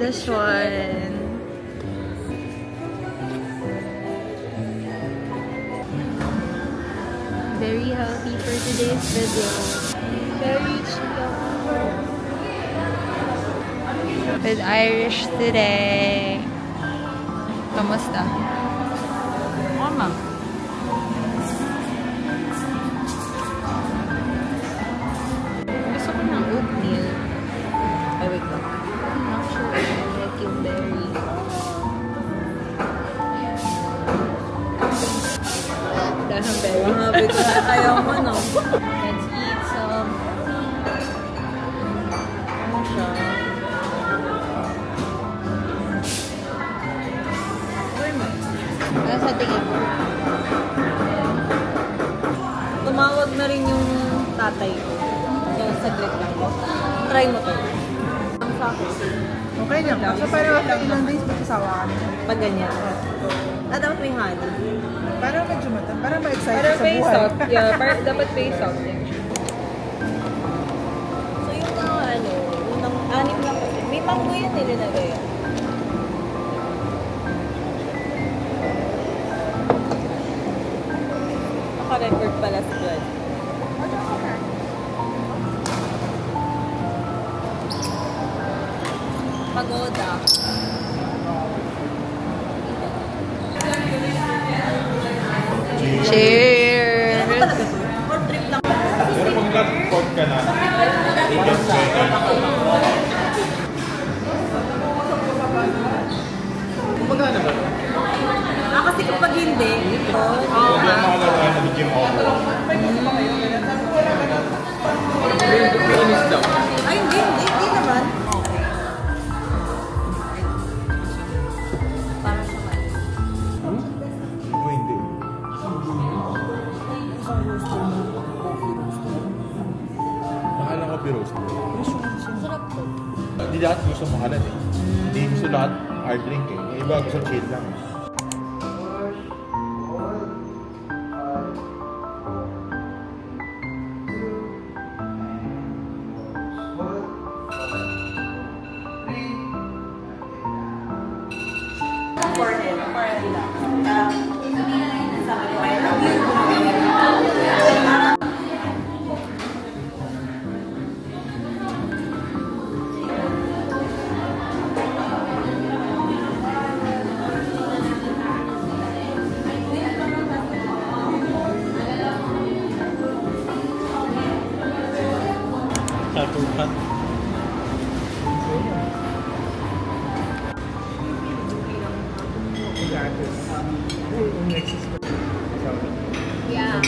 this one. Very healthy for today's video. Very chill. With Irish today. Kamusta? Mama. Gusto ko ng oatmeal. Ay, wait lang. I'm not sure. I like yung berry. Dahil berry. Mahabit na ayaw mo, no? Let's eat some. Ano siya? Ano sa tingin mo? Tumawag na rin yung tatay ko. Kaya saglit lang. Try mo to. Ang sa akin. Okay lang. So, parang after ilang days, magsasawa ka na. Pag ganyan. Dapat may honey. Parang medyo mata. Parang ma-excited Parang sa may buhay. salt. Yeah, dapat may salt. So yung unang anim lang kasi. May mango yan nilalagay. Naka-record pala sa blood. Pagoda. Cheers! Road trip lang. Pero pag nag-port ka na, kumagana ba? Kasi kapag hindi, Huwag lang makalala na nag-gym ako. ay hindi naman. Okay. Para sa mali. O hindi. Mahal ang coffee roast. Sarap to. Hindi lahat gusto mahalan eh. Hindi gusto lahat hard drink eh. Yung iba gusto chill lang. Yeah.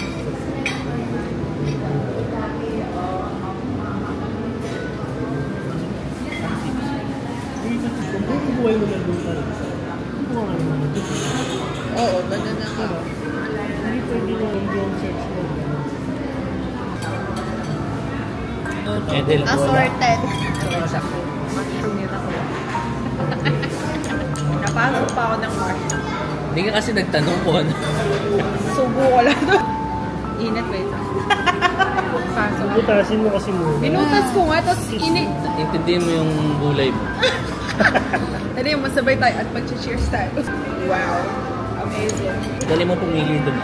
Oo, banana ka. Assorted. Napasok pa ako ng mushroom. Hindi ka kasi nagtanong ko ano. Subo ko lang to. Init ba ito? Pasok. Butasin mo kasi muna. Binutas ko nga, tapos init. Intindihin mo yung gulay mo. Ano yung masabay tayo at mag-cheers tayo. Wow. Amazing. Dali mo pumili doon.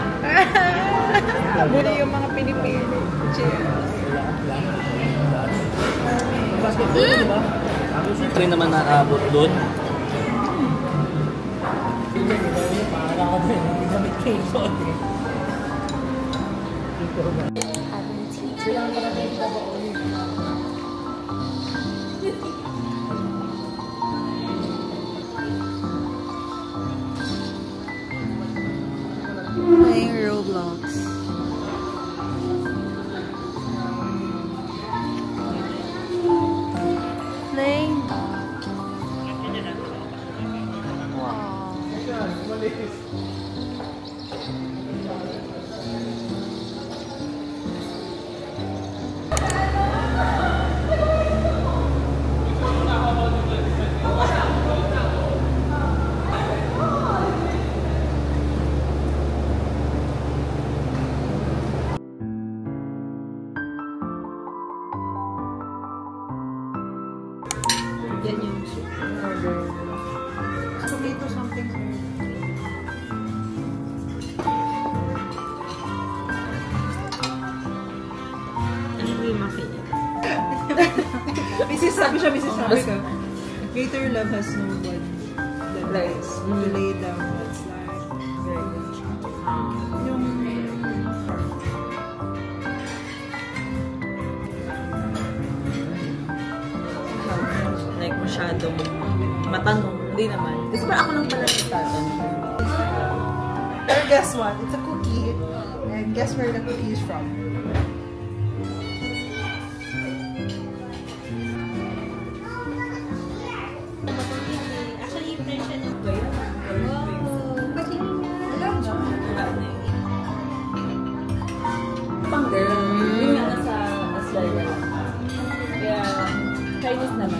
Muna yung mga Pilipino. Cheers. Siyempre naman nakaabot doon. Playing Roblox. Playing. sabi siya, sabi ko, greater love has no one that lies. To lay down what's like. Very good. Yung... Like, masyadong matanong. Hindi naman. Kasi parang ako lang pala nagtatanong. Pero guess what? It's a cookie. And guess where the cookie is from? Pang girl. Yun nga nasa Australia lang. Kaya, Chinese naman.